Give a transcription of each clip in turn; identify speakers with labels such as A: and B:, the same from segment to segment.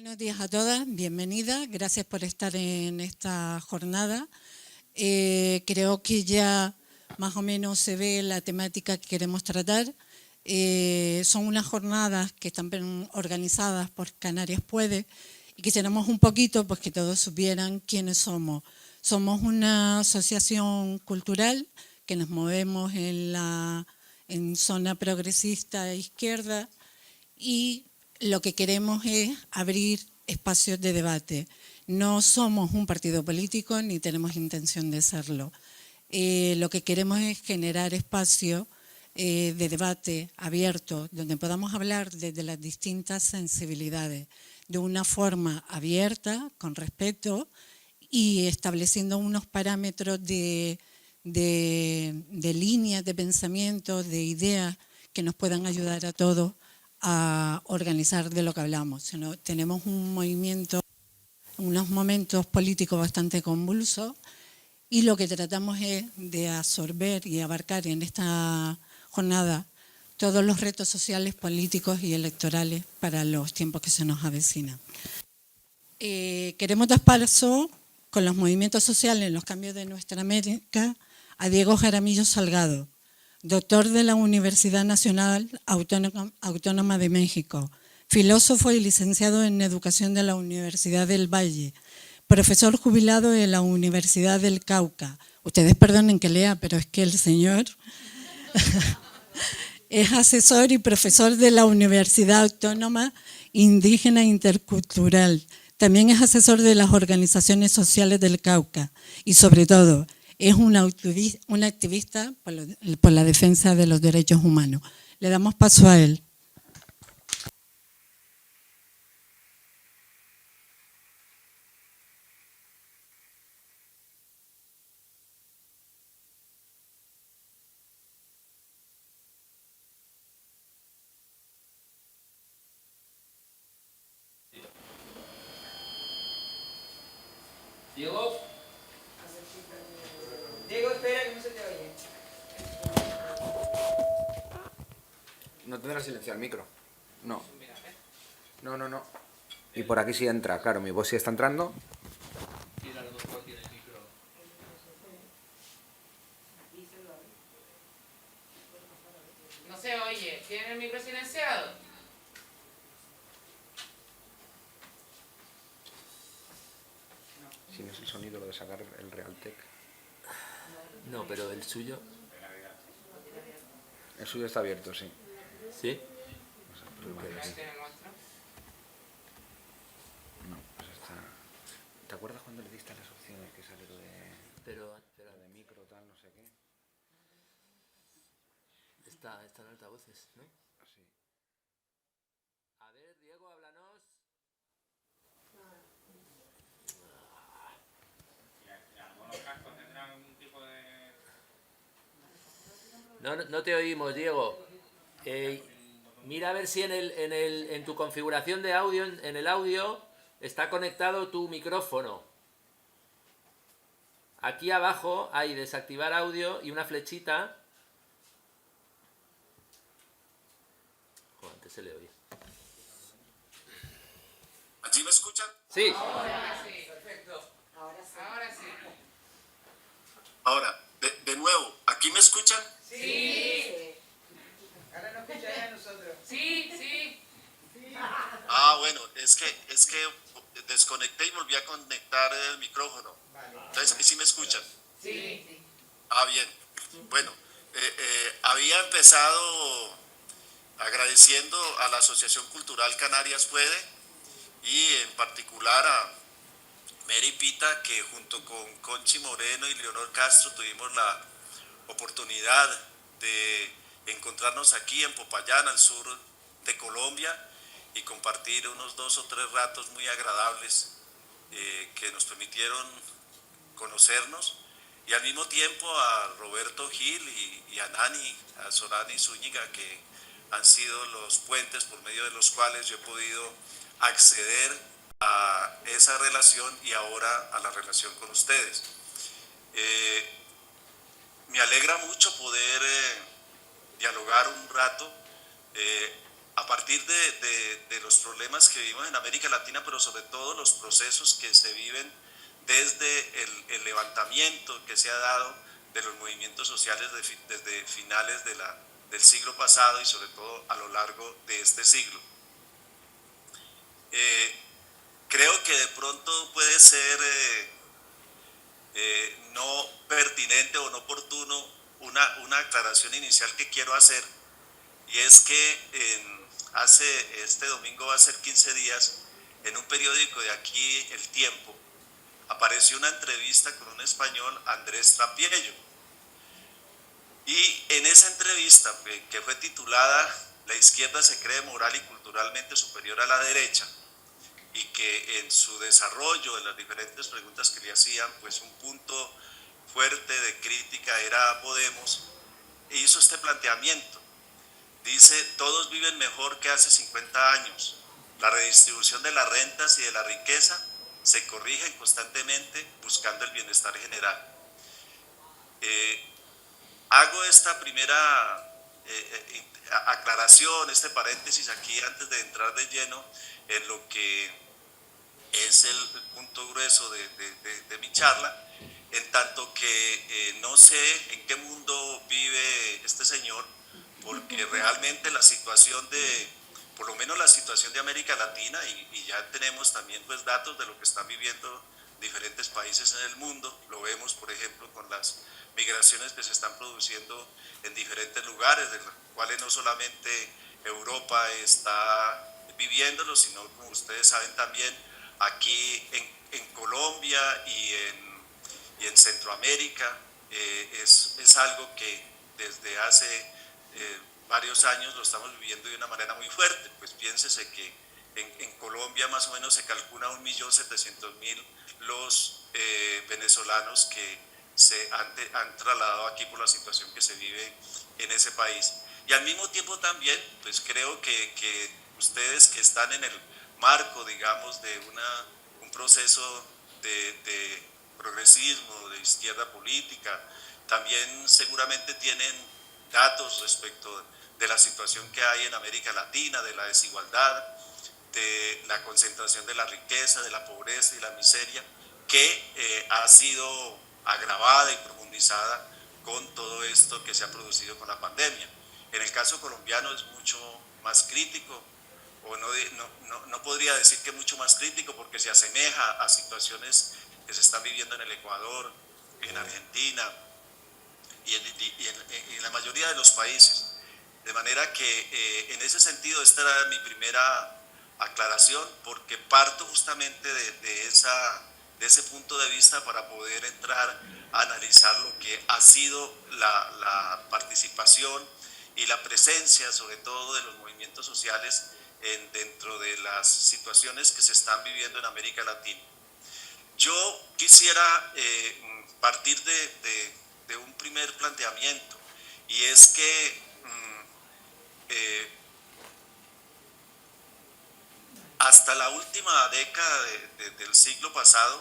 A: Buenos días a todas, bienvenidas, gracias por estar en esta jornada. Creo que ya más o menos se ve la temática que queremos tratar. Son unas jornadas que están organizadas por Canarias Puede y quisiéramos un poquito pues, que todos supieran quiénes somos. Somos una asociación cultural que nos movemos en zona progresista e izquierda y lo que queremos es abrir espacios de debate. No somos un partido político ni tenemos intención de serlo. Lo que queremos es generar espacios de debate abierto, donde podamos hablar desde las distintas sensibilidades, de una forma abierta, con respeto y estableciendo unos parámetros de líneas de pensamiento, de ideas que nos puedan ayudar a todos a organizar de lo que hablamos. Tenemos un movimiento, unos momentos políticos bastante convulsos y lo que tratamos es de absorber y abarcar en esta jornada todos los retos sociales, políticos y electorales para los tiempos que se nos avecinan. Queremos dar paso con los movimientos sociales en los cambios de nuestra América a Diego Jaramillo Salgado, doctor de la Universidad Nacional Autónoma de México, filósofo y licenciado en Educación de la Universidad del Valle, profesor jubilado de la Universidad del Cauca. Ustedes perdonen que lea, pero es que el señor es asesor y profesor de la Universidad Autónoma Indígena Intercultural. También es asesor de las organizaciones sociales del Cauca y, sobre todo, es un activista por la defensa de los derechos humanos. Le damos paso a él.
B: Diego. Diego, espera que no se te oye.
C: No tendrá silenciado el micro. No. No. Y por aquí sí entra, claro, mi voz sí está entrando.
B: No se oye. ¿Tiene el micro silenciado?
C: Si no es el sonido lo de sacar el Realtek.
D: No, pero el suyo.
C: El suyo está abierto, sí.
D: ¿Sí?
C: No, pues está... ¿Te acuerdas cuando le diste a las opciones que sale lo de...
D: Pero
C: de micro, tal, no sé qué?
D: está en altavoces, ¿no?
C: Sí.
D: A ver, Diego, háblanos.
E: ¿Algunos cascos tendrán algún tipo de...?
D: No te oímos, Diego. Mira a ver si en tu configuración de audio, en el audio, está conectado tu micrófono. Aquí abajo hay desactivar audio y una flechita. Antes se le oye.
F: ¿Allí me escuchan?
D: Sí.
B: Ahora sí, perfecto. Ahora sí.
F: Ahora, de nuevo, ¿aquí me escuchan?
B: Sí. Ahora nos escucháis a nosotros. Sí.
F: Ah, bueno, es que desconecté y volví a conectar el micrófono. Entonces, ¿sí me escuchan?
B: Sí.
F: Ah, bien. Bueno, había empezado agradeciendo a la Asociación Cultural Canarias Puede y en particular a Mary Pita, que junto con Conchi Moreno y Leonor Castro tuvimos la oportunidad de encontrarnos aquí en Popayán, al sur de Colombia, y compartir unos 2 o 3 ratos muy agradables que nos permitieron conocernos, y al mismo tiempo a Roberto Gil y a Nani, a Sorani Zúñiga, que han sido los puentes por medio de los cuales yo he podido acceder a esa relación y ahora a la relación con ustedes. Me alegra mucho poder dialogar un rato a partir de los problemas que vivimos en América Latina, pero sobre todo los procesos que se viven desde el levantamiento que se ha dado de los movimientos sociales desde finales del siglo pasado y sobre todo a lo largo de este siglo. Creo que de pronto puede ser no pertinente o no oportuno una aclaración inicial que quiero hacer, y es que este domingo va a ser 15 días, en un periódico de aquí, El Tiempo, apareció una entrevista con un español, Andrés Trapiello, y en esa entrevista, que fue titulada "La izquierda se cree moral y culturalmente superior a la derecha", y que en su desarrollo, en las diferentes preguntas que le hacían, pues un punto fuerte de crítica era Podemos, hizo este planteamiento. Dice: todos viven mejor que hace 50 años, la redistribución de las rentas y de la riqueza se corrigen constantemente buscando el bienestar general. Hago esta primera aclaración, este paréntesis aquí antes de entrar de lleno en lo que es el punto grueso de mi charla, en tanto que no sé en qué mundo vive este señor, porque realmente la situación por lo menos la situación de América Latina, y ya tenemos también pues datos de lo que están viviendo diferentes países en el mundo, lo vemos por ejemplo con las migraciones que se están produciendo en diferentes lugares, de los cuales no solamente Europa está viviéndolo, sino, como ustedes saben, también aquí en Colombia y en Centroamérica. Es algo que desde hace varios años lo estamos viviendo de una manera muy fuerte. Pues piénsese que en Colombia más o menos se calcula 1.700.000 los venezolanos que se han trasladado aquí por la situación que se vive en ese país. Y al mismo tiempo también, pues creo que ustedes que están en el marco, digamos, de un proceso de progresismo, de izquierda política, también seguramente tienen datos respecto de la situación que hay en América Latina, de la desigualdad, de la concentración de la riqueza, de la pobreza y la miseria, que ha sido agravada y profundizada con todo esto que se ha producido con la pandemia. En el caso colombiano es mucho más crítico, o no podría decir que mucho más crítico, porque se asemeja a situaciones que se están viviendo en el Ecuador, en Argentina y en la mayoría de los países. De manera que en ese sentido esta era mi primera aclaración, porque parto justamente de ese punto de vista para poder entrar a analizar lo que ha sido la participación y la presencia, sobre todo, de los movimientos sociales dentro de las situaciones que se están viviendo en América Latina. Yo quisiera partir de un primer planteamiento, y es que hasta la última década del siglo pasado,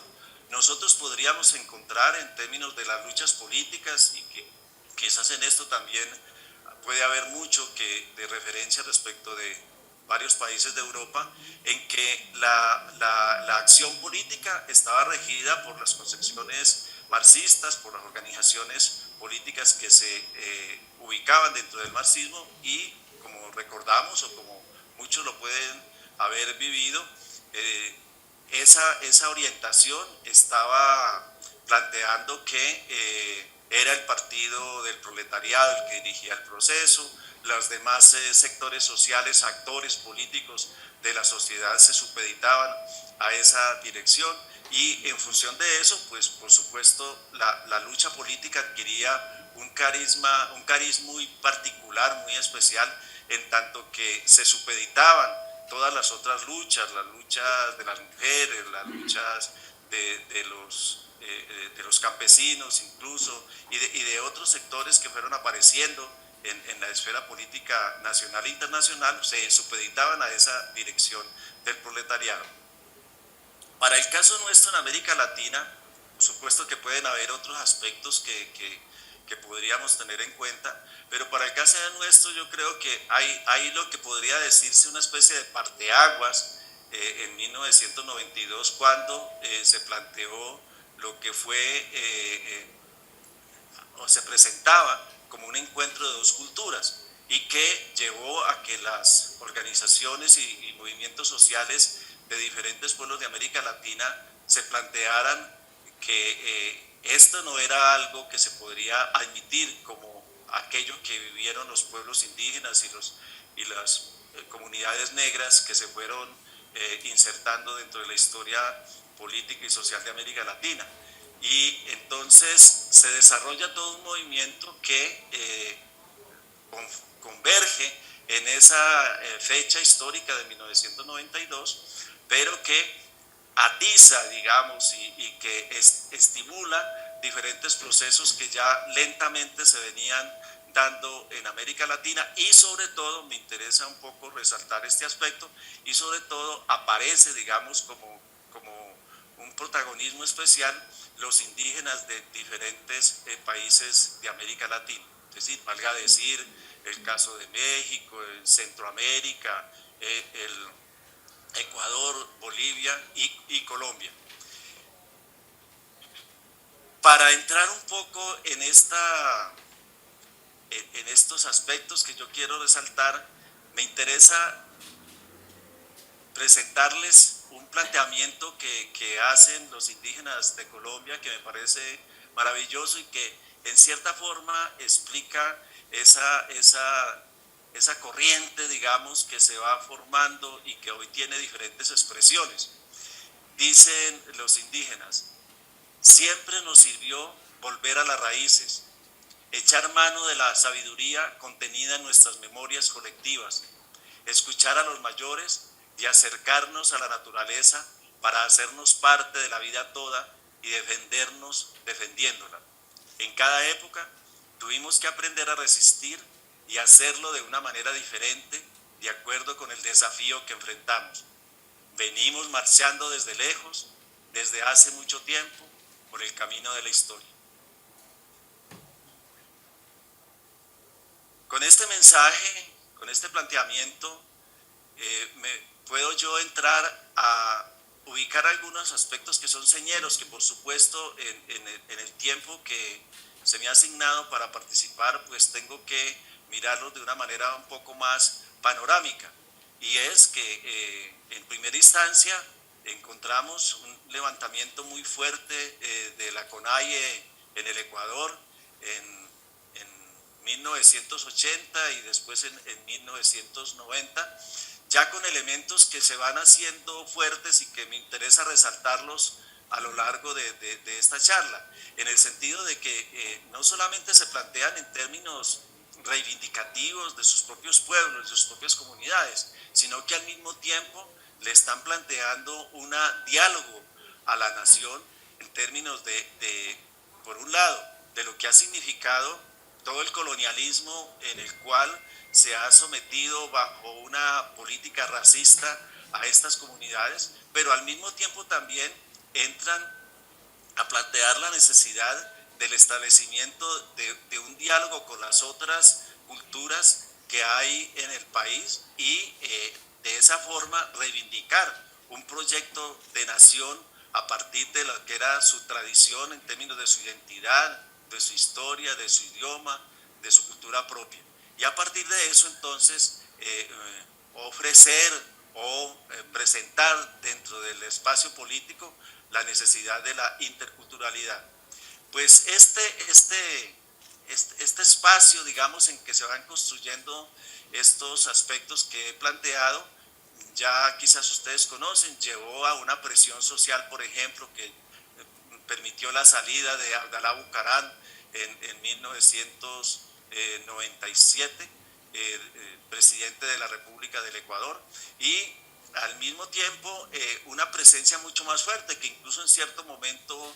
F: nosotros podríamos encontrar, en términos de las luchas políticas, y que quizás en esto también puede haber mucho de referencia respecto de varios países de Europa, en que la acción política estaba regida por las concepciones marxistas, por las organizaciones políticas que se ubicaban dentro del marxismo, y como recordamos, o como muchos lo pueden haber vivido, esa orientación estaba planteando que era el partido del proletariado el que dirigía el proceso, los demás sectores sociales, actores políticos de la sociedad se supeditaban a esa dirección, y en función de eso, pues por supuesto la lucha política adquiría un cariz muy particular, muy especial, en tanto que se supeditaban todas las otras luchas, las luchas de las mujeres, las luchas de los campesinos incluso, y de otros sectores que fueron apareciendo en la esfera política nacional e internacional, se supeditaban a esa dirección del proletariado. Para el caso nuestro en América Latina, por supuesto que pueden haber otros aspectos que podríamos tener en cuenta, pero para el caso de nuestro yo creo que hay lo que podría decirse una especie de parteaguas en 1992 cuando se planteó lo que fue o se presentaba como un encuentro de dos culturas y que llevó a que las organizaciones y movimientos sociales de diferentes pueblos de América Latina se plantearan que esto no era algo que se podría admitir como aquello que vivieron los pueblos indígenas y las comunidades negras que se fueron insertando dentro de la historia política y social de América Latina. Y entonces se desarrolla todo un movimiento que converge en esa fecha histórica de 1992, pero que atiza, digamos, y que estimula diferentes procesos que ya lentamente se venían dando en América Latina y sobre todo, me interesa un poco resaltar este aspecto, y sobre todo aparece, digamos, como un protagonismo especial los indígenas de diferentes países de América Latina. Es decir, valga decir, el caso de México, Centroamérica, el Ecuador, Bolivia y Colombia. Para entrar un poco en estos aspectos que yo quiero resaltar, me interesa presentarles un planteamiento que hacen los indígenas de Colombia, que me parece maravilloso y que en cierta forma explica esa corriente, digamos, que se va formando y que hoy tiene diferentes expresiones. Dicen los indígenas: siempre nos sirvió volver a las raíces, echar mano de la sabiduría contenida en nuestras memorias colectivas, escuchar a los mayores y acercarnos a la naturaleza para hacernos parte de la vida toda y defendernos defendiéndola. En cada época tuvimos que aprender a resistir y hacerlo de una manera diferente, de acuerdo con el desafío que enfrentamos. Venimos marchando desde lejos, desde hace mucho tiempo, por el camino de la historia. Con este mensaje, con este planteamiento, puedo yo entrar a ubicar algunos aspectos que son señeros, que por supuesto en el tiempo que se me ha asignado para participar, pues tengo que mirarlos de una manera un poco más panorámica. Y es que en primera instancia encontramos un levantamiento muy fuerte de la CONAIE en el Ecuador en 1980 y después en 1990, ya con elementos que se van haciendo fuertes y que me interesa resaltarlos a lo largo de esta charla, en el sentido de que no solamente se plantean en términos reivindicativos de sus propios pueblos, de sus propias comunidades, sino que al mismo tiempo le están planteando un diálogo a la nación en términos por un lado, de lo que ha significado todo el colonialismo en el cual se ha sometido bajo una política racista a estas comunidades, pero al mismo tiempo también entran a plantear la necesidad del establecimiento de un diálogo con las otras culturas que hay en el país y de esa forma reivindicar un proyecto de nación a partir de lo que era su tradición en términos de su identidad, de su historia, de su idioma, de su cultura propia. Y a partir de eso entonces ofrecer o presentar dentro del espacio político la necesidad de la interculturalidad. Pues este espacio, digamos, en que se van construyendo estos aspectos que he planteado, ya quizás ustedes conocen, llevó a una presión social, por ejemplo, que permitió la salida de Abdalá Bucaram en 1997, presidente de la República del Ecuador, y al mismo tiempo una presencia mucho más fuerte que incluso en cierto momento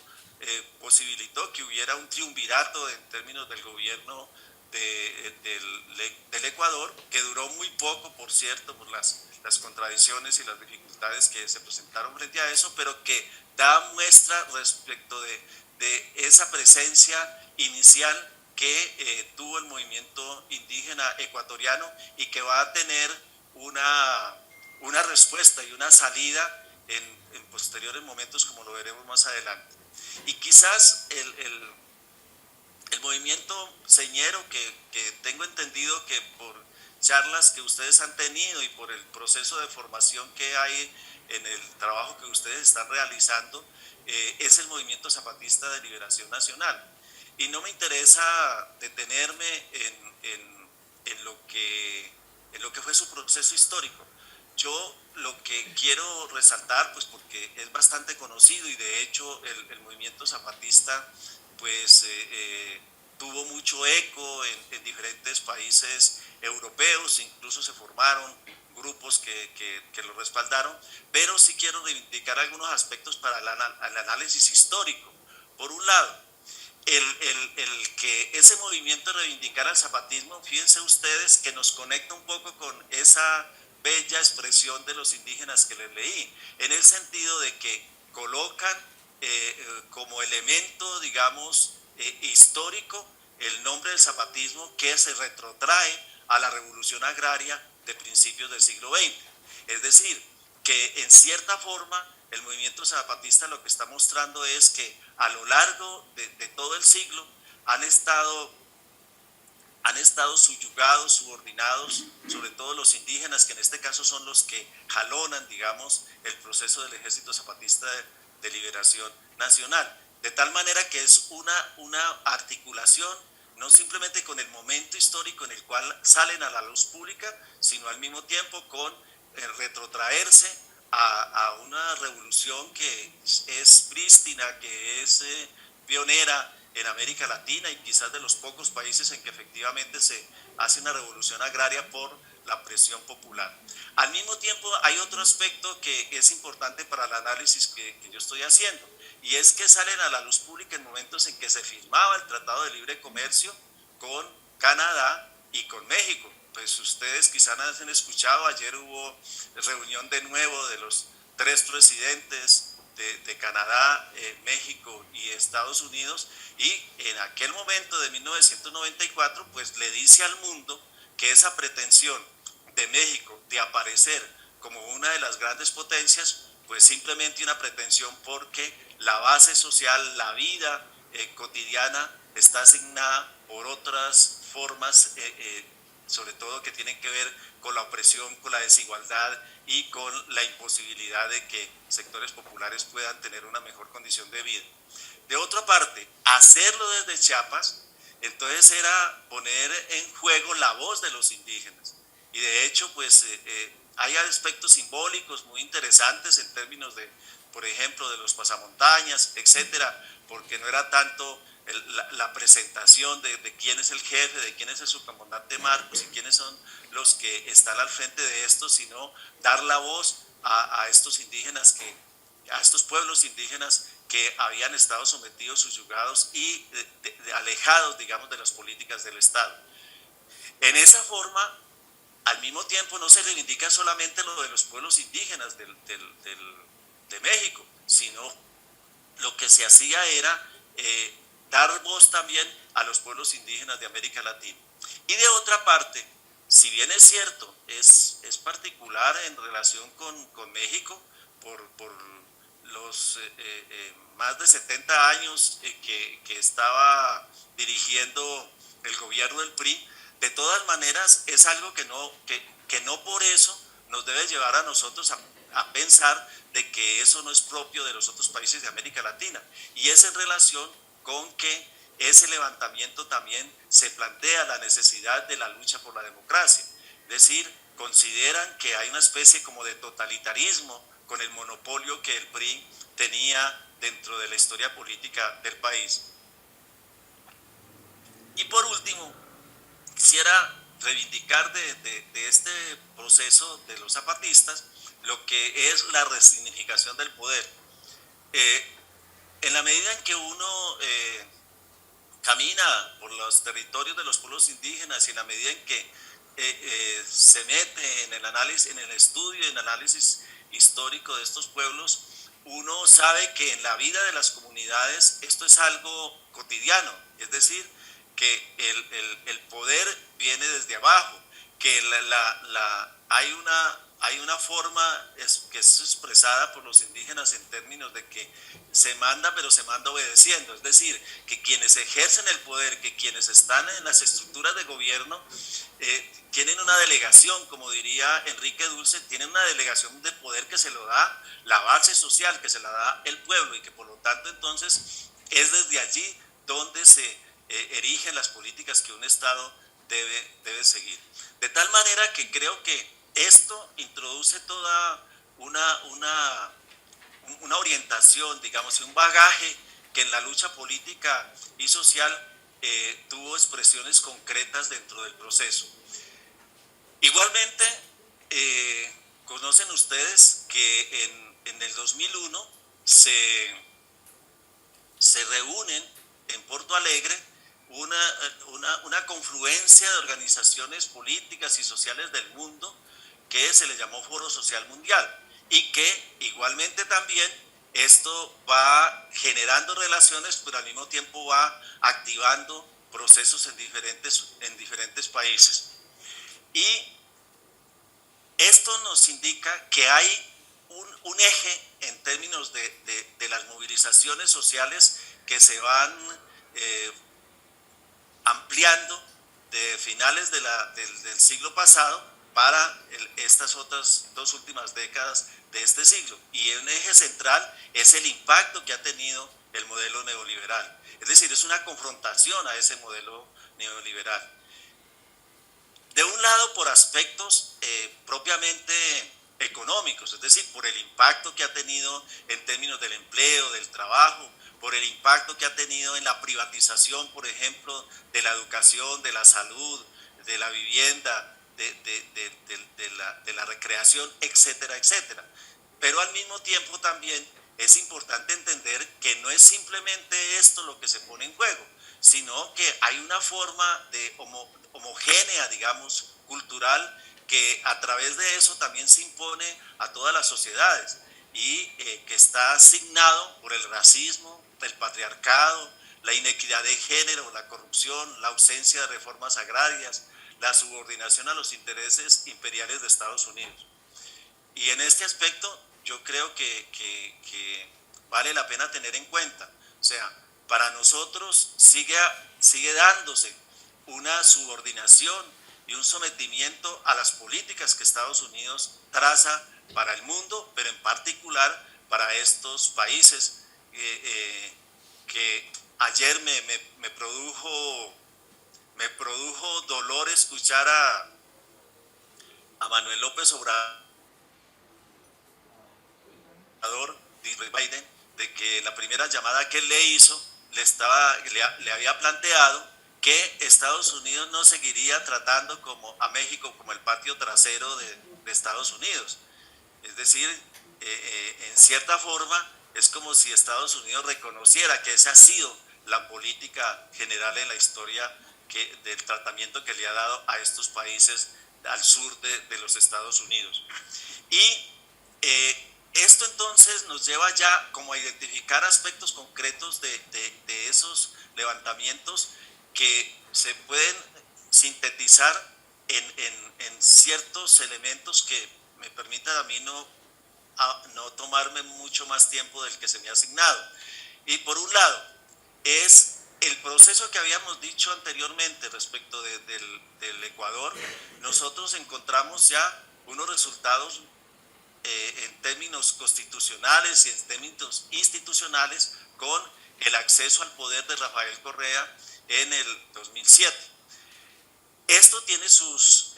F: posibilitó que hubiera un triunvirato en términos del gobierno del Ecuador, que duró muy poco, por cierto, por las contradicciones y las dificultades que se presentaron frente a eso, pero que da muestra respecto de esa presencia inicial que tuvo el movimiento indígena ecuatoriano y que va a tener una respuesta y una salida en posteriores momentos, como lo veremos más adelante. Y quizás el movimiento señero, que tengo entendido que por charlas que ustedes han tenido y por el proceso de formación que hay en el trabajo que ustedes están realizando, es el movimiento zapatista de liberación nacional. Y no me interesa detenerme en lo que fue su proceso histórico. Yo lo que quiero resaltar, pues porque es bastante conocido y de hecho el movimiento zapatista pues tuvo mucho eco en diferentes países europeos, incluso se formaron grupos que lo respaldaron, pero sí quiero reivindicar algunos aspectos para el análisis histórico. Por un lado, el que ese movimiento reivindicara el zapatismo, fíjense ustedes que nos conecta un poco con esa bella expresión de los indígenas que les leí, en el sentido de que colocan como elemento, digamos, histórico el nombre del zapatismo, que se retrotrae a la revolución agraria de principios del siglo XX. Es decir, que en cierta forma el movimiento zapatista lo que está mostrando es que a lo largo de todo el siglo han estado subyugados, subordinados, sobre todo los indígenas, que en este caso son los que jalonan, digamos, el proceso del Ejército Zapatista de Liberación Nacional. De tal manera que es una articulación, no simplemente con el momento histórico en el cual salen a la luz pública, sino al mismo tiempo con retrotraerse a una revolución que es prístina, que es pionera en América Latina y quizás de los pocos países en que efectivamente se hace una revolución agraria por la presión popular. Al mismo tiempo hay otro aspecto que es importante para el análisis que yo estoy haciendo, y es que salen a la luz pública en momentos en que se firmaba el Tratado de Libre Comercio con Canadá y con México. Pues ustedes quizás han escuchado, ayer hubo reunión de nuevo de los 3 presidentes de Canadá, México y Estados Unidos, y en aquel momento de 1994 pues le dice al mundo que esa pretensión de México de aparecer como una de las grandes potencias, pues simplemente una pretensión, porque la base social, la vida cotidiana está asignada por otras formas, sobre todo que tienen que ver con la opresión, con la desigualdad y con la imposibilidad de que sectores populares puedan tener una mejor condición de vida. De otra parte, hacerlo desde Chiapas, entonces era poner en juego la voz de los indígenas. Y de hecho, pues hay aspectos simbólicos muy interesantes en términos de, por ejemplo, de los pasamontañas, etcétera, porque no era tanto la presentación de quién es el jefe, de quién es el subcomandante Marcos y quiénes son los que están al frente de esto, sino dar la voz a estos indígenas, a estos pueblos indígenas que habían estado sometidos, subyugados y alejados, digamos, de las políticas del Estado. En esa forma, al mismo tiempo, no se reivindica solamente lo de los pueblos indígenas de México, sino lo que se hacía era dar voz también a los pueblos indígenas de América Latina. Y de otra parte, si bien es cierto, es particular en relación con México, por los más de 70 años que estaba dirigiendo el gobierno del PRI, de todas maneras es algo que no por eso nos debe llevar a nosotros a pensar de que eso no es propio de los otros países de América Latina, y es en relación con que ese levantamiento también se plantea la necesidad de la lucha por la democracia. Es decir, consideran que hay una especie como de totalitarismo con el monopolio que el PRI tenía dentro de la historia política del país. Y por último, quisiera reivindicar de este proceso de los zapatistas lo que es la resignificación del poder. En la medida en que uno camina por los territorios de los pueblos indígenas y en la medida en que se mete en el análisis, en el estudio y en el análisis histórico de estos pueblos, uno sabe que en la vida de las comunidades esto es algo cotidiano, es decir, que el poder viene desde abajo, que hay una forma que es expresada por los indígenas en términos de que se manda, pero se manda obedeciendo. Es decir, que quienes ejercen el poder, que quienes están en las estructuras de gobierno, tienen una delegación, como diría Enrique Dulce, tienen una delegación de poder que se lo da la base social, que se la da el pueblo, y que por lo tanto entonces es desde allí donde se erigen las políticas que un Estado debe seguir. De tal manera que creo que esto introduce toda una orientación, digamos, y un bagaje que en la lucha política y social tuvo expresiones concretas dentro del proceso. Igualmente, conocen ustedes que en el 2001 se reúnen en Porto Alegre una confluencia de organizaciones políticas y sociales del mundo que se le llamó Foro Social Mundial, y que igualmente también esto va generando relaciones, pero al mismo tiempo va activando procesos en diferentes países. Y esto nos indica que hay un eje en términos de las movilizaciones sociales que se van ampliando de finales del siglo pasado para estas otras 2 últimas décadas de este siglo. Y un eje central es el impacto que ha tenido el modelo neoliberal. Es decir, es una confrontación a ese modelo neoliberal. De un lado, por aspectos propiamente económicos, es decir, por el impacto que ha tenido en términos del empleo, del trabajo, por el impacto que ha tenido en la privatización, por ejemplo, de la educación, de la salud, de la vivienda, de la recreación, etcétera, etcétera. Pero al mismo tiempo también es importante entender que no es simplemente esto lo que se pone en juego, sino que hay una forma de homogénea, digamos, cultural, que a través de eso también se impone a todas las sociedades, y que está asignado por el racismo, el patriarcado, la inequidad de género, la corrupción, la ausencia de reformas agrarias, la subordinación a los intereses imperiales de Estados Unidos. Y en este aspecto yo creo que vale la pena tener en cuenta, o sea, para nosotros sigue dándose una subordinación y un sometimiento a las políticas que Estados Unidos traza para el mundo, pero en particular para estos países que ayer me produjo dolor escuchar a Manuel López Obrador, de Biden, de que la primera llamada que él le hizo le había planteado que Estados Unidos no seguiría tratando a México como el patio trasero de Estados Unidos. Es decir, en cierta forma es como si Estados Unidos reconociera que esa ha sido la política general en la historia del tratamiento que le ha dado a estos países al sur de los Estados Unidos. Y esto entonces nos lleva ya como a identificar aspectos concretos de esos levantamientos que se pueden sintetizar en ciertos elementos que me permitan a mí no tomarme mucho más tiempo del que se me ha asignado. Y por un lado, es el proceso que habíamos dicho anteriormente respecto del Ecuador. Nosotros encontramos ya unos resultados en términos constitucionales y en términos institucionales con el acceso al poder de Rafael Correa en el 2007. Esto tiene sus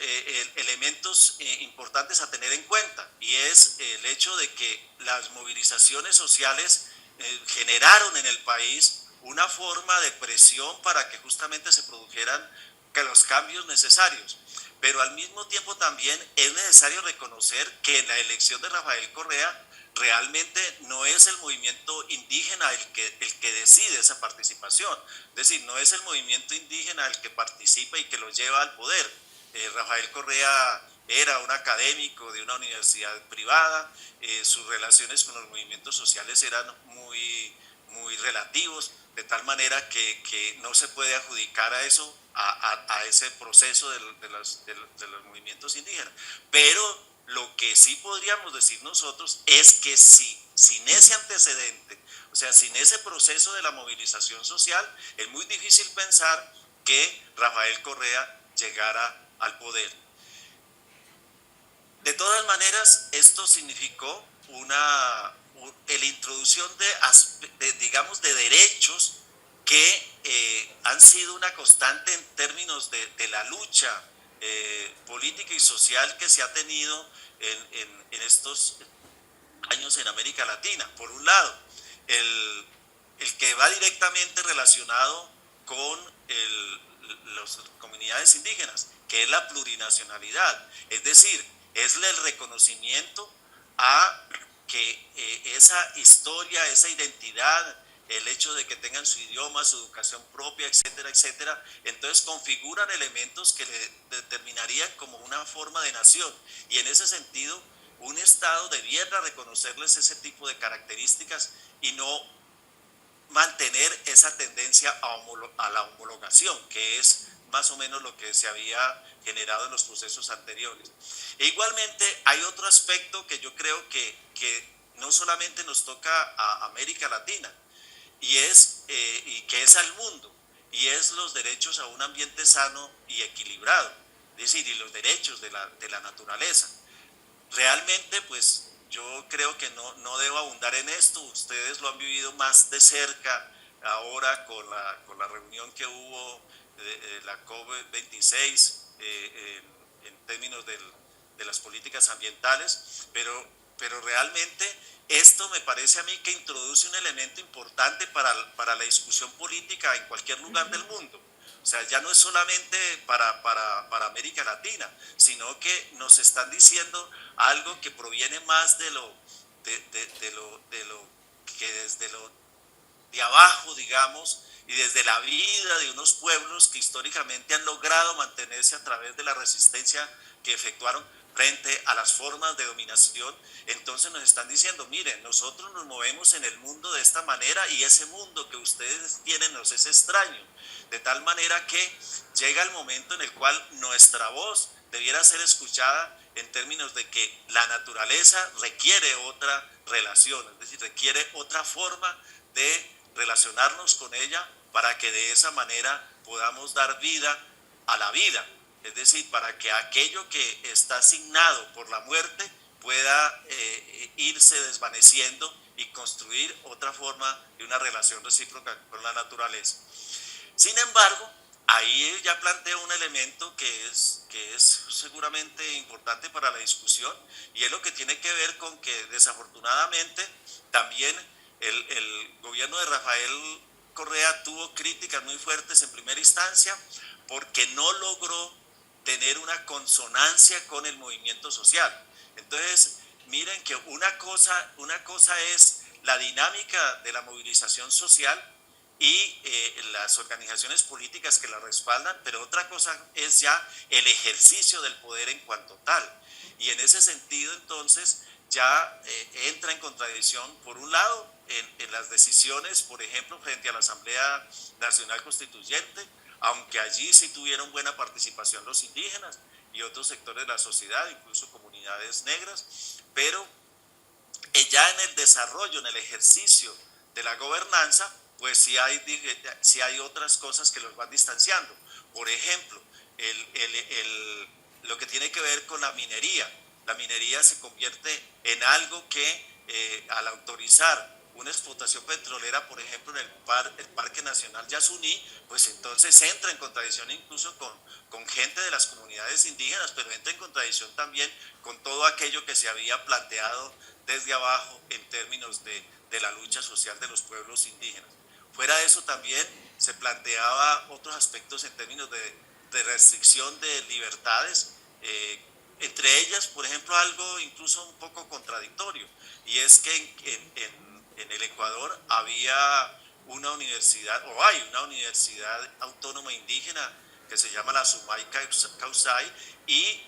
F: elementos importantes a tener en cuenta, y es el hecho de que las movilizaciones sociales generaron en el país una forma de presión para que justamente se produjeran los cambios necesarios. Pero al mismo tiempo también es necesario reconocer que en la elección de Rafael Correa realmente no es el movimiento indígena el que decide esa participación. Es decir, no es el movimiento indígena el que participa y que lo lleva al poder. Rafael Correa era un académico de una universidad privada, sus relaciones con los movimientos sociales eran muy muy relativos, de tal manera que no se puede adjudicar a eso, a ese proceso de los movimientos indígenas. Pero lo que sí podríamos decir nosotros es que sin ese antecedente, o sea, sin ese proceso de la movilización social, es muy difícil pensar que Rafael Correa llegara al poder. De todas maneras, esto significó la introducción digamos, de derechos que han sido una constante en términos de la lucha política y social que se ha tenido en estos años en América Latina. Por un lado, el que va directamente relacionado con las comunidades indígenas, que es la plurinacionalidad, es decir, es el reconocimiento a que esa historia, esa identidad, el hecho de que tengan su idioma, su educación propia, etcétera, etcétera, entonces configuran elementos que le determinarían como una forma de nación, y en ese sentido un Estado debiera reconocerles ese tipo de características y no mantener esa tendencia a la homologación, que es más o menos lo que se había generado en los procesos anteriores. E igualmente hay otro aspecto que yo creo que no solamente nos toca a América Latina, y que es al mundo, y es los derechos a un ambiente sano y equilibrado, es decir, y los derechos de la naturaleza. Realmente, pues yo creo que no debo abundar en esto, ustedes lo han vivido más de cerca ahora con la reunión que hubo de la COP26 en términos de las políticas ambientales, pero realmente esto me parece a mí que introduce un elemento importante para la discusión política en cualquier lugar del mundo. O sea, ya no es solamente para América Latina, sino que nos están diciendo algo que proviene más de lo que desde lo de abajo, digamos, y desde la vida de unos pueblos que históricamente han logrado mantenerse a través de la resistencia que efectuaron frente a las formas de dominación. Entonces nos están diciendo, miren, nosotros nos movemos en el mundo de esta manera y ese mundo que ustedes tienen nos es extraño, de tal manera que llega el momento en el cual nuestra voz debiera ser escuchada en términos de que la naturaleza requiere otra relación, es decir, requiere otra forma de relacionarnos con ella para que de esa manera podamos dar vida a la vida. Es decir, para que aquello que está asignado por la muerte pueda irse desvaneciendo y construir otra forma de una relación recíproca con la naturaleza. Sin embargo, ahí ya planteo un elemento que es seguramente importante para la discusión, y es lo que tiene que ver con que desafortunadamente también el gobierno de Rafael Correa tuvo críticas muy fuertes en primera instancia porque no logró tener una consonancia con el movimiento social. Entonces, miren que una cosa es la dinámica de la movilización social y las organizaciones políticas que la respaldan, pero otra cosa es ya el ejercicio del poder en cuanto tal. Y en ese sentido, entonces, ya entra en contradicción, por un lado, en las decisiones, por ejemplo, frente a la Asamblea Nacional Constituyente, aunque allí sí tuvieron buena participación los indígenas y otros sectores de la sociedad, incluso comunidades negras, pero ya en el desarrollo, en el ejercicio de la gobernanza, pues sí hay otras cosas que los van distanciando. Por ejemplo, lo que tiene que ver con la minería se convierte en algo que al autorizar una explotación petrolera, por ejemplo, en el Parque Nacional Yasuní, pues entonces entra en contradicción incluso con gente de las comunidades indígenas, pero entra en contradicción también con todo aquello que se había planteado desde abajo en términos de la lucha social de los pueblos indígenas. Fuera de eso también se planteaba otros aspectos en términos de restricción de libertades, entre ellas, por ejemplo, algo incluso un poco contradictorio, y es que en el Ecuador había una universidad, o hay una universidad autónoma indígena que se llama la Sumay Causay, y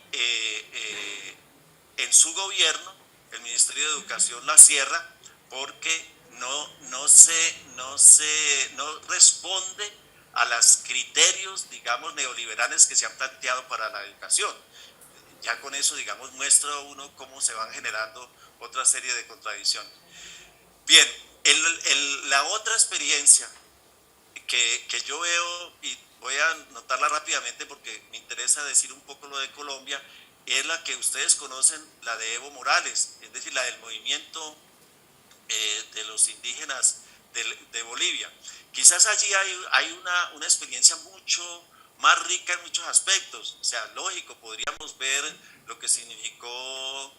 F: en su gobierno el Ministerio de Educación la cierra porque no responde a los criterios, digamos, neoliberales que se han planteado para la educación. Ya con eso, digamos, muestra uno cómo se van generando otra serie de contradicciones. Bien, la otra experiencia que yo veo, y voy a notarla rápidamente porque me interesa decir un poco lo de Colombia, es la que ustedes conocen, la de Evo Morales, es decir, la del movimiento de los indígenas de Bolivia. Quizás allí hay una experiencia mucho más rica en muchos aspectos. O sea, lógico, podríamos ver lo que significó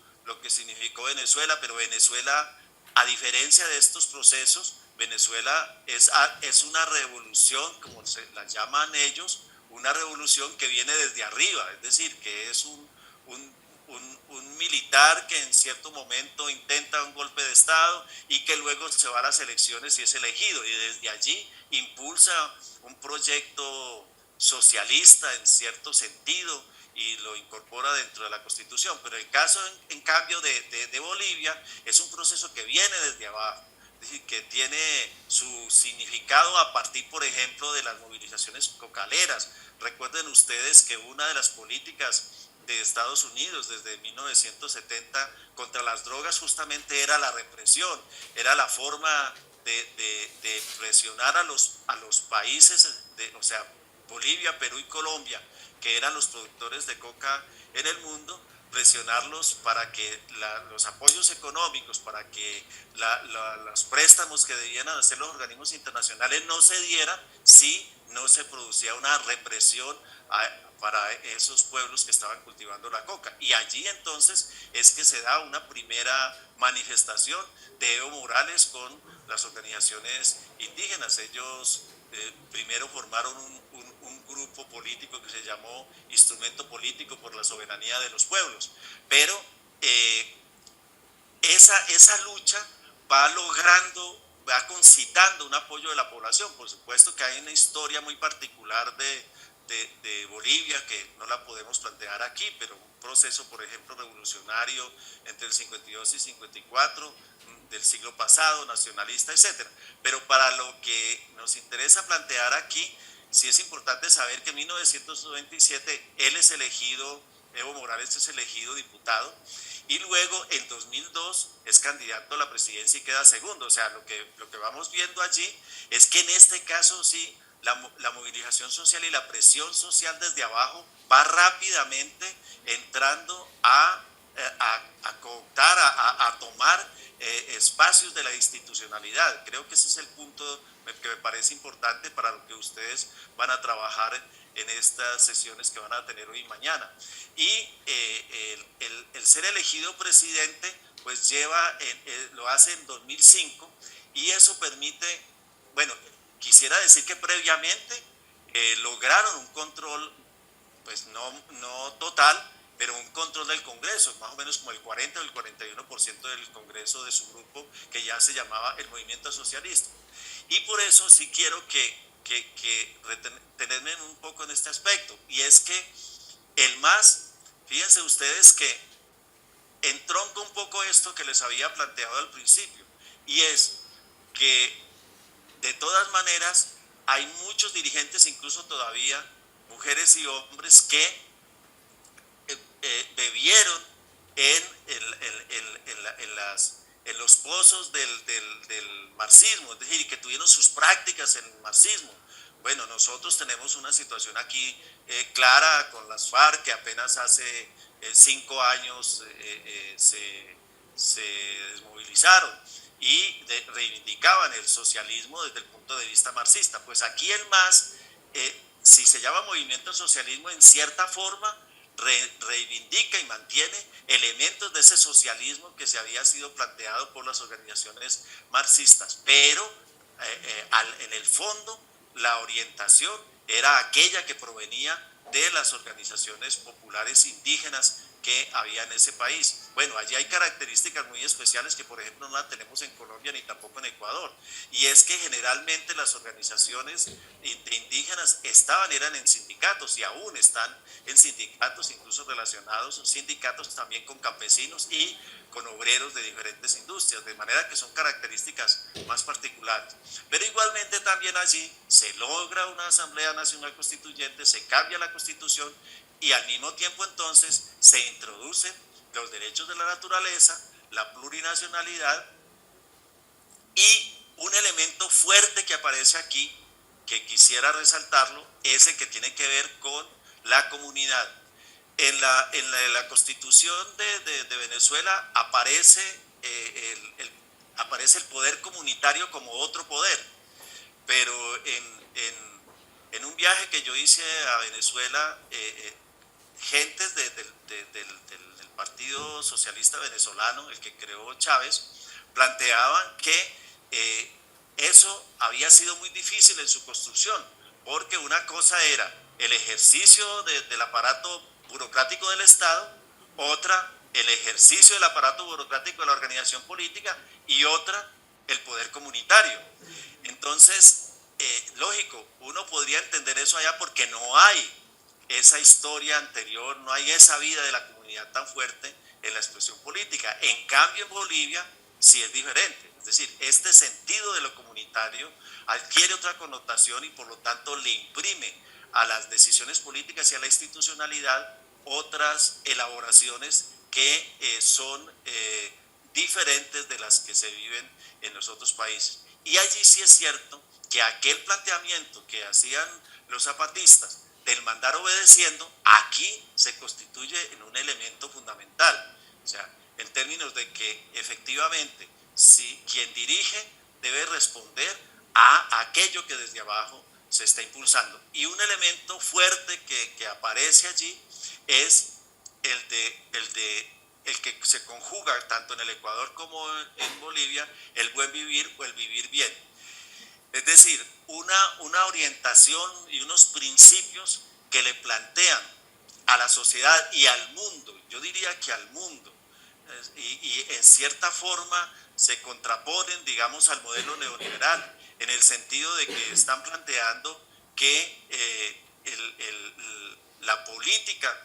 F: Venezuela, pero Venezuela, a diferencia de estos procesos, Venezuela es una revolución, como se la llaman ellos, una revolución que viene desde arriba, es decir, que es un militar que en cierto momento intenta un golpe de Estado y que luego se va a las elecciones y es elegido, y desde allí impulsa un proyecto socialista en cierto sentido y lo incorpora dentro de la Constitución. Pero el caso, en cambio, de Bolivia es un proceso que viene desde abajo, es decir, que tiene su significado a partir, por ejemplo, de las movilizaciones cocaleras. Recuerden ustedes que una de las políticas de Estados Unidos desde 1970 contra las drogas justamente era la represión, era la forma de presionar a los países, o sea, Bolivia, Perú y Colombia, que eran los productores de coca en el mundo, presionarlos para que los apoyos económicos, para que los préstamos que debían hacer los organismos internacionales no se dieran si no se producía una represión para esos pueblos que estaban cultivando la coca. Y allí entonces es que se da una primera manifestación de Evo Morales con las organizaciones indígenas. Ellos primero formaron un grupo político que se llamó Instrumento Político por la Soberanía de los Pueblos, pero esa lucha va concitando un apoyo de la población. Por supuesto que hay una historia muy particular de Bolivia que no la podemos plantear aquí, pero un proceso, por ejemplo, revolucionario entre el 52 y 54 del siglo pasado, nacionalista, etcétera. Pero para lo que nos interesa plantear aquí, sí es importante saber que en 1997 Evo Morales es elegido diputado, y luego en 2002 es candidato a la presidencia y queda segundo. O sea, lo que vamos viendo allí es que en este caso sí, la movilización social y la presión social desde abajo va rápidamente entrando a cooptar, a tomar espacios de la institucionalidad. Creo que ese es el punto que me parece importante para lo que ustedes van a trabajar en estas sesiones que van a tener hoy y mañana. Y el ser elegido presidente pues lo hace en 2005, y eso permite, bueno, quisiera decir que previamente lograron un control, pues no total, pero un control del Congreso, más o menos como el 40 o el 41% del Congreso de su grupo, que ya se llamaba el Movimiento Socialista. Y por eso sí quiero retenerme un poco en este aspecto, y es que fíjense ustedes que entronca un poco esto que les había planteado al principio, y es que de todas maneras hay muchos dirigentes, incluso todavía mujeres y hombres, que bebieron en los pozos del marxismo, es decir, que tuvieron sus prácticas en el marxismo. Bueno, nosotros tenemos una situación aquí clara con las FARC, que apenas hace 5 años se desmovilizaron y reivindicaban el socialismo desde el punto de vista marxista. Pues aquí el MAS, si se llama movimiento socialismo, en cierta forma reivindica y mantiene elementos de ese socialismo que se había sido planteado por las organizaciones marxistas, pero en el fondo la orientación era aquella que provenía de las organizaciones populares indígenas que había en ese país. Bueno, allí hay características muy especiales que, por ejemplo, no las tenemos en Colombia ni tampoco en Ecuador, y es que generalmente las organizaciones de indígenas eran en sindicatos y aún están en sindicatos, incluso relacionados sindicatos también con campesinos y con obreros de diferentes industrias, de manera que son características más particulares. Pero igualmente también allí se logra una Asamblea Nacional Constituyente, se cambia la Constitución y al mismo tiempo entonces se introducen los derechos de la naturaleza, la plurinacionalidad y un elemento fuerte que aparece aquí, que quisiera resaltarlo, es el que tiene que ver con la comunidad. En la Constitución de Venezuela aparece el poder comunitario como otro poder, pero en un viaje que yo hice a Venezuela, gentes del Partido Socialista Venezolano, el que creó Chávez, planteaban que eso había sido muy difícil en su construcción, porque una cosa era el ejercicio del aparato burocrático del Estado, otra el ejercicio del aparato burocrático de la organización política y otra el poder comunitario. Entonces, lógico, uno podría entender eso allá porque no hay esa historia anterior, no hay esa vida de la comunidad tan fuerte en la expresión política. En cambio, en Bolivia sí es diferente. Es decir, este sentido de lo comunitario adquiere otra connotación y por lo tanto le imprime a las decisiones políticas y a la institucionalidad otras elaboraciones que son diferentes de las que se viven en los otros países. Y allí sí es cierto que aquel planteamiento que hacían los zapatistas del mandar obedeciendo, aquí se constituye en un elemento fundamental. O sea, en términos de que efectivamente si quien dirige debe responder a aquello que desde abajo se está impulsando. Y un elemento fuerte que aparece allí es el que se conjuga tanto en el Ecuador como en Bolivia, el buen vivir o el vivir bien. Es decir, una orientación y unos principios que le plantean a la sociedad y al mundo, yo diría que al mundo, y en cierta forma se contraponen, digamos, al modelo neoliberal, en el sentido de que están planteando que la política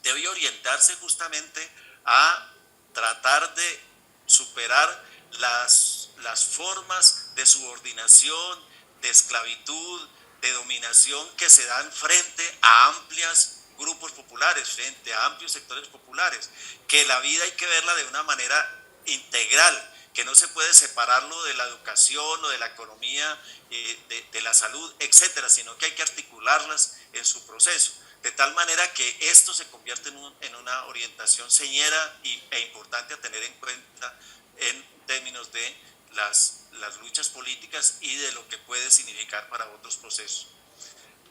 F: debe orientarse justamente a tratar de superar las formas de subordinación, de esclavitud, de dominación que se dan frente a amplios grupos populares, frente a amplios sectores populares, que la vida hay que verla de una manera integral, que no se puede separarlo de la educación o de la economía, de la salud, etcétera, sino que hay que articularlas en su proceso, de tal manera que esto se convierte en una orientación señera e importante a tener en cuenta en términos de las luchas políticas y de lo que puede significar para otros procesos.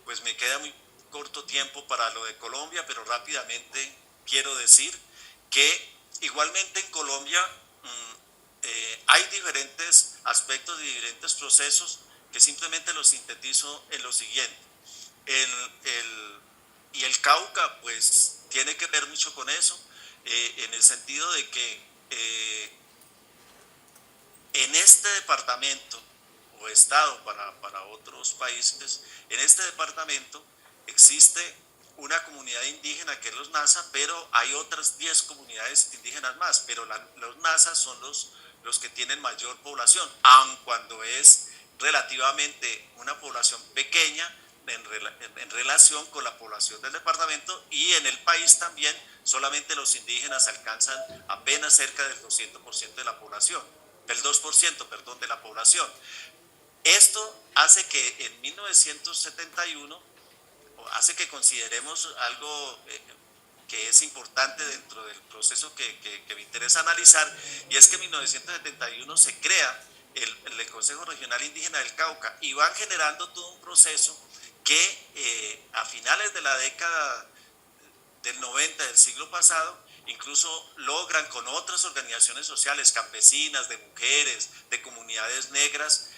F: Pues me queda muy corto tiempo para lo de Colombia, pero rápidamente quiero decir que igualmente en Colombia hay diferentes aspectos y diferentes procesos que simplemente los sintetizo en lo siguiente. Y el Cauca pues tiene que ver mucho con eso, en el sentido de que en este departamento o estado para otros países, en este departamento existe una comunidad indígena que es los Nasa, pero hay otras 10 comunidades indígenas más, pero los Nasa son los que tienen mayor población, aun cuando es relativamente una población pequeña en relación con la población del departamento, y en el país también solamente los indígenas alcanzan apenas cerca del 200% de la población, del 2%, perdón, de la población. Esto hace que en 1971 hace que consideremos algo que es importante dentro del proceso que me interesa analizar, y es que en 1971 se crea el Consejo Regional Indígena del Cauca, y van generando todo un proceso que a finales de la década del 90 del siglo pasado incluso logran con otras organizaciones sociales, campesinas, de mujeres, de comunidades negras,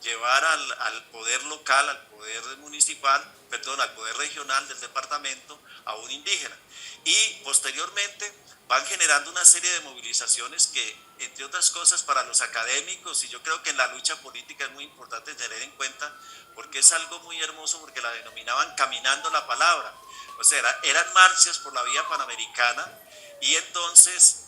F: llevar al poder local, al poder municipal, perdón, al poder regional del departamento, a un indígena. Y posteriormente van generando una serie de movilizaciones que, entre otras cosas, para los académicos, y yo creo que en la lucha política es muy importante tener en cuenta, porque es algo muy hermoso, porque la denominaban caminando la palabra. O sea, eran marchas por la vía panamericana, y entonces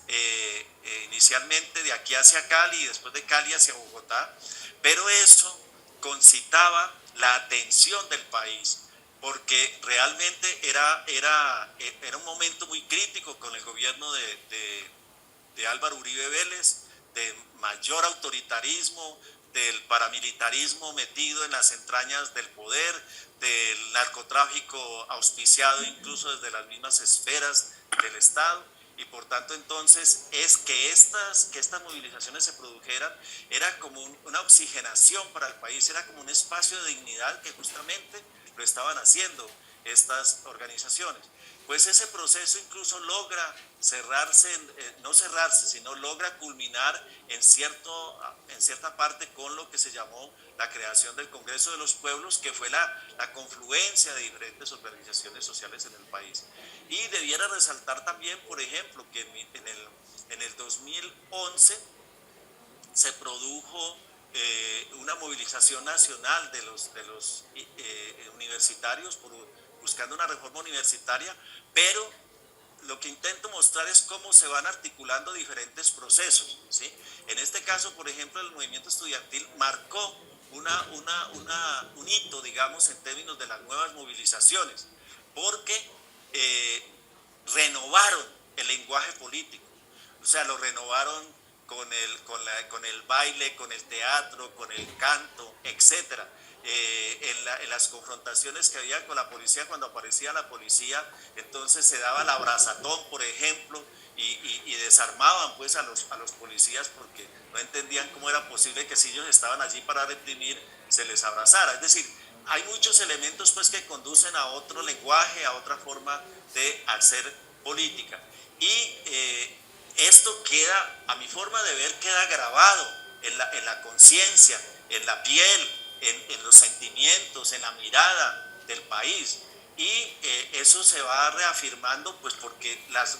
F: inicialmente de aquí hacia Cali y después de Cali hacia Bogotá, pero eso concitaba la atención del país, porque realmente era un momento muy crítico con el gobierno de Álvaro Uribe Vélez, de mayor autoritarismo, del paramilitarismo metido en las entrañas del poder, del narcotráfico auspiciado incluso desde las mismas esferas del Estado. Y por tanto entonces es que estas movilizaciones se produjeran, era como una oxigenación para el país, era como un espacio de dignidad que justamente lo estaban haciendo estas organizaciones. Pues ese proceso incluso logra cerrarse, no cerrarse, sino logra culminar en cierta parte con lo que se llamó la creación del Congreso de los Pueblos, que fue la confluencia de diferentes organizaciones sociales en el país. Y debiera resaltar también, por ejemplo, que en el 2011 se produjo una movilización nacional de los universitarios buscando una reforma universitaria, pero lo que intento mostrar es cómo se van articulando diferentes procesos, ¿sí? En este caso, por ejemplo, el movimiento estudiantil marcó un hito, digamos, en términos de las nuevas movilizaciones, porque renovaron el lenguaje político, o sea, lo renovaron con el baile, con el teatro, con el canto, etcétera. En las confrontaciones que había con la policía, cuando aparecía la policía, entonces se daba el abrazatón, por ejemplo, y desarmaban pues a los policías, porque no entendían cómo era posible que si ellos estaban allí para reprimir, se les abrazara. Es decir, hay muchos elementos pues que conducen a otro lenguaje, a otra forma de hacer política. Y esto queda, a mi forma de ver, queda grabado en la conciencia, en la piel, en los sentimientos, en la mirada del país. Y eso se va reafirmando pues porque las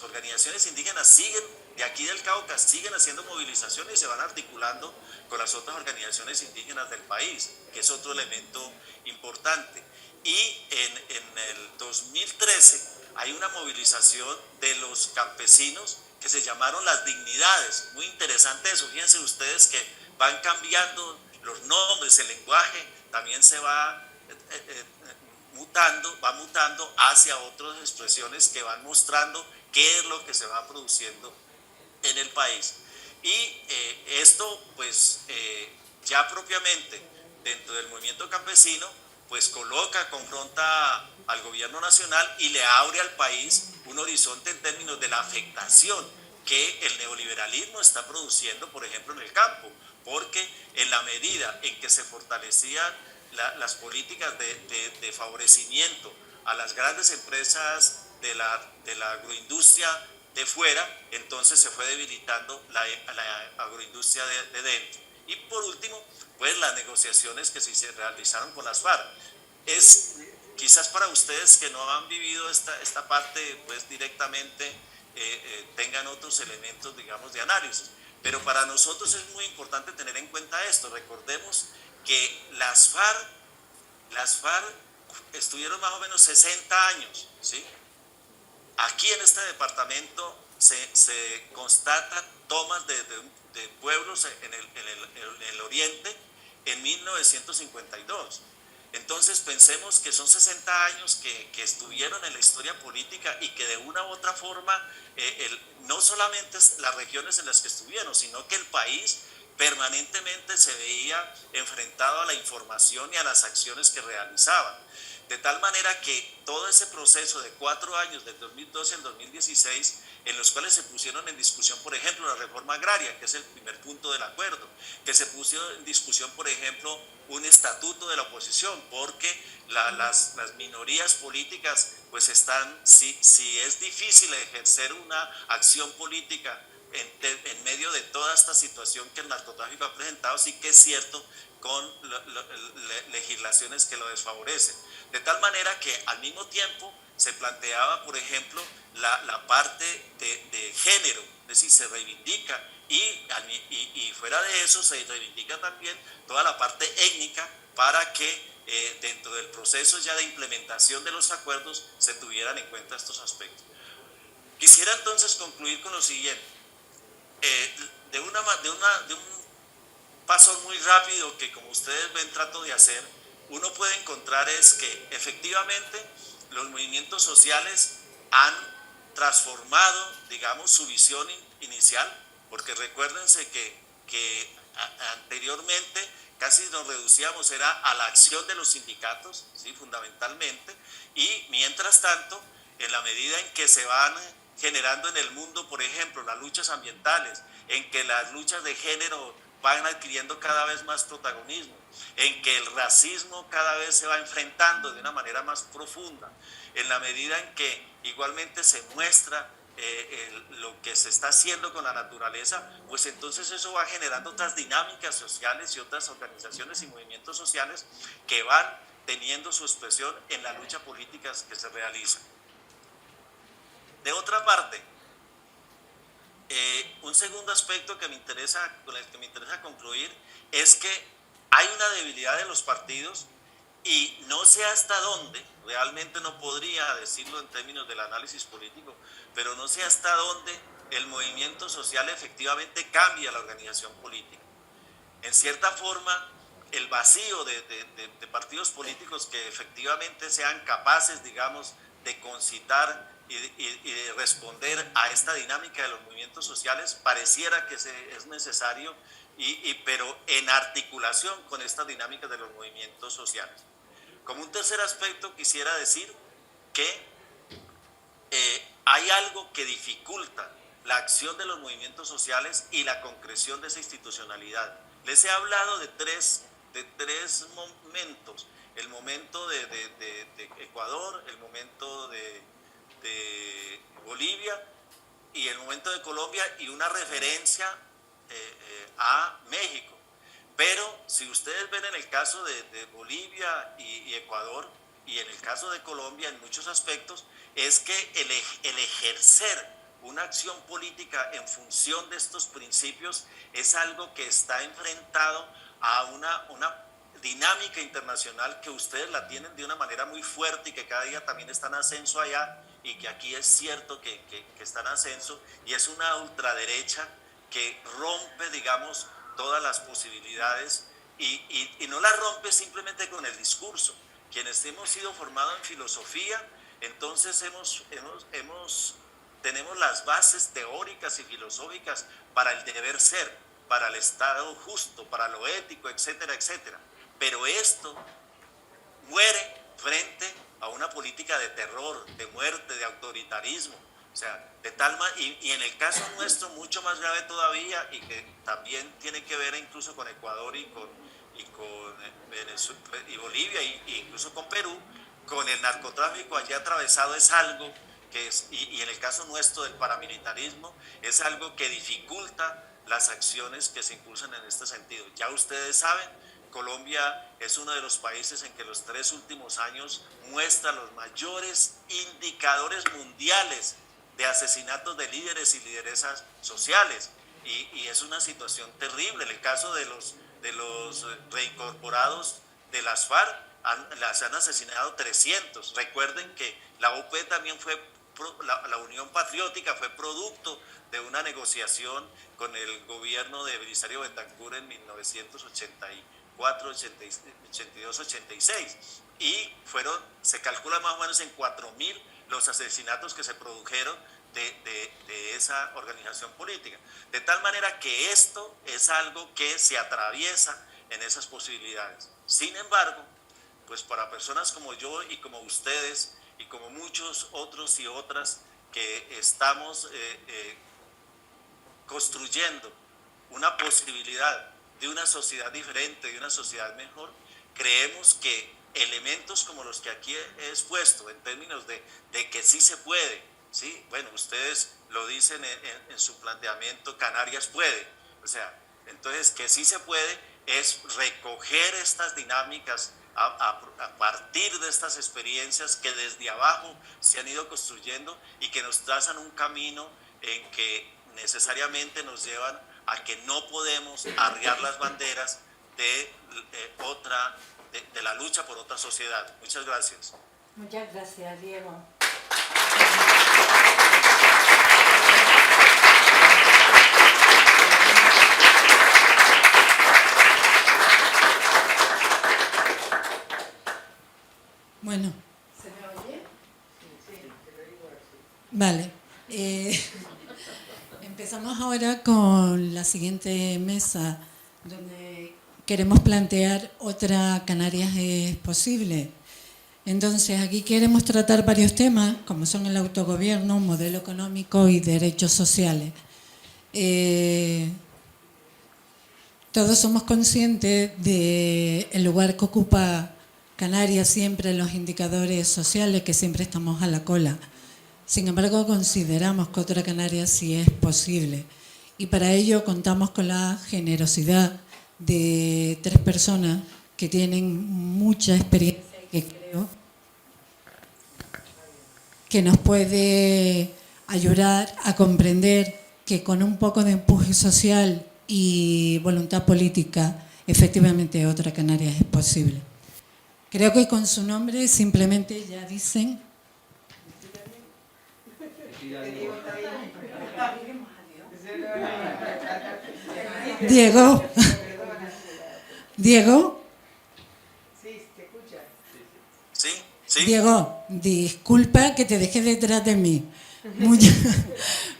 F: organizaciones indígenas siguen, de aquí del Cauca, siguen haciendo movilizaciones y se van articulando con las otras organizaciones indígenas del país, que es otro elemento importante. Y en el 2013 hay una movilización de los campesinos que se llamaron Las Dignidades. Muy interesante eso, fíjense ustedes que van cambiando los nombres, el lenguaje también se va mutando hacia otras expresiones que van mostrando qué es lo que se va produciendo en el país. Y esto pues ya propiamente dentro del movimiento campesino pues confronta al gobierno nacional y le abre al país un horizonte en términos de la afectación que el neoliberalismo está produciendo, por ejemplo, en el campo, porque en la medida en que se fortalecían las políticas de favorecimiento a las grandes empresas de la agroindustria de fuera, entonces se fue debilitando la agroindustria de dentro. Y por último, pues las negociaciones que se realizaron con las FARC. Es quizás para ustedes que no han vivido esta parte pues directamente, tengan otros elementos, digamos, de análisis. Pero para nosotros es muy importante tener en cuenta esto. Recordemos que las FARC estuvieron más o menos 60 años, ¿sí? Aquí en este departamento se constatan tomas de pueblos en el oriente en 1952. Entonces pensemos que son 60 años que estuvieron en la historia política y que de una u otra forma, no solamente las regiones en las que estuvieron, sino que el país permanentemente se veía enfrentado a la información y a las acciones que realizaban. De tal manera que todo ese proceso de 4 años, del 2012 al 2016, en los cuales se pusieron en discusión, por ejemplo, la reforma agraria, que es el primer punto del acuerdo, que se puso en discusión, por ejemplo, un estatuto de la oposición, porque las minorías políticas, pues están, si es difícil ejercer una acción política en medio de toda esta situación que el narcotráfico ha presentado, sí que es cierto, con legislaciones que lo desfavorecen. De tal manera que al mismo tiempo se planteaba, por ejemplo, la parte de género, es decir, se reivindica y fuera de eso se reivindica también toda la parte étnica para que dentro del proceso ya de implementación de los acuerdos se tuvieran en cuenta estos aspectos. Quisiera entonces concluir con lo siguiente, de un paso muy rápido que, como ustedes ven, trato de hacer. Uno puede encontrar es que efectivamente los movimientos sociales han transformado, digamos, su visión inicial, porque recuérdense que anteriormente casi nos reducíamos era a la acción de los sindicatos, ¿sí?, fundamentalmente, y mientras tanto, en la medida en que se van generando en el mundo, por ejemplo, las luchas ambientales, en que las luchas de género van adquiriendo cada vez más protagonismo, en que el racismo cada vez se va enfrentando de una manera más profunda, en la medida en que igualmente se muestra lo que se está haciendo con la naturaleza, pues entonces eso va generando otras dinámicas sociales y otras organizaciones y movimientos sociales que van teniendo su expresión en la lucha política que se realiza. De otra parte, un segundo aspecto que con el que me interesa concluir es que hay una debilidad de los partidos y no sé hasta dónde, realmente no podría decirlo en términos del análisis político, pero no sé hasta dónde el movimiento social efectivamente cambia la organización política. En cierta forma, el vacío de partidos políticos que efectivamente sean capaces, digamos, de concitar y de responder a esta dinámica de los movimientos sociales, pareciera que es necesario, pero en articulación con estas dinámicas de los movimientos sociales. Como un tercer aspecto, quisiera decir que hay algo que dificulta la acción de los movimientos sociales y la concreción de esa institucionalidad. Les he hablado de tres momentos: el momento de Ecuador, el momento de Bolivia y el momento de Colombia, y una referencia a México. Pero si ustedes ven en el caso de Bolivia y Ecuador, y en el caso de Colombia, en muchos aspectos, es que el ejercer una acción política en función de estos principios es algo que está enfrentado a una dinámica internacional que ustedes la tienen de una manera muy fuerte y que cada día también está en ascenso allá, y que aquí es cierto que está en ascenso, y es una ultraderecha que rompe, digamos, todas las posibilidades y no las rompe simplemente con el discurso. Quienes hemos sido formados en filosofía, entonces tenemos las bases teóricas y filosóficas para el deber ser, para el Estado justo, para lo ético, etcétera, etcétera. Pero esto muere frente a una política de terror, de muerte, de autoritarismo. O sea, y en el caso nuestro mucho más grave todavía, y que también tiene que ver incluso con Ecuador y con Venezuela y Bolivia e incluso con Perú, con el narcotráfico allí atravesado, es algo que y en el caso nuestro del paramilitarismo, es algo que dificulta las acciones que se impulsan en este sentido. Ya ustedes saben, Colombia es uno de los países en que los 3 últimos años muestra los mayores indicadores mundiales de asesinatos de líderes y lideresas sociales, y es una situación terrible. En el caso de los reincorporados de las FARC, las han asesinado 300. Recuerden que la UP también la Unión Patriótica fue producto de una negociación con el gobierno de Belisario Betancur en 1984, 82, 86, y se calcula más o menos en 4.000 los asesinatos que se produjeron de esa organización política. De tal manera que esto es algo que se atraviesa en esas posibilidades. Sin embargo, pues para personas como yo y como ustedes y como muchos otros y otras que estamos construyendo una posibilidad de una sociedad diferente, de una sociedad mejor, creemos que elementos como los que aquí he expuesto, en términos de que sí se puede, ¿sí? Bueno, ustedes lo dicen en su planteamiento, Canarias puede. O sea, entonces que sí se puede es recoger estas dinámicas a partir de estas experiencias que desde abajo se han ido construyendo y que nos trazan un camino en que necesariamente nos llevan a que no podemos arriar las banderas de la lucha por otra sociedad. Muchas gracias.
A: Muchas gracias, Diego. Bueno, ¿se me oye? Vale. Empezamos ahora con la siguiente mesa, donde queremos plantear otra Canarias es posible. Entonces, aquí queremos tratar varios temas, como son el autogobierno, modelo económico y derechos sociales. Todos somos conscientes del lugar que ocupa Canarias siempre en los indicadores sociales, que siempre estamos a la cola. Sin embargo, consideramos que otra Canarias sí es posible. Y para ello contamos con la generosidad de 3 personas que tienen mucha experiencia y que creo que nos puede ayudar a comprender que con un poco de empuje social y voluntad política, efectivamente otra Canarias es posible. Creo que con su nombre simplemente ya dicen... Diego. Diego.
F: Sí.
A: Diego, disculpa que te dejé detrás de mí.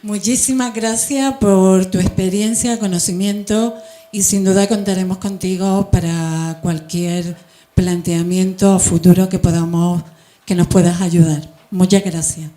A: Muchísimas gracias por tu experiencia, conocimiento y sin duda contaremos contigo para cualquier planteamiento futuro que nos puedas ayudar. Muchas gracias.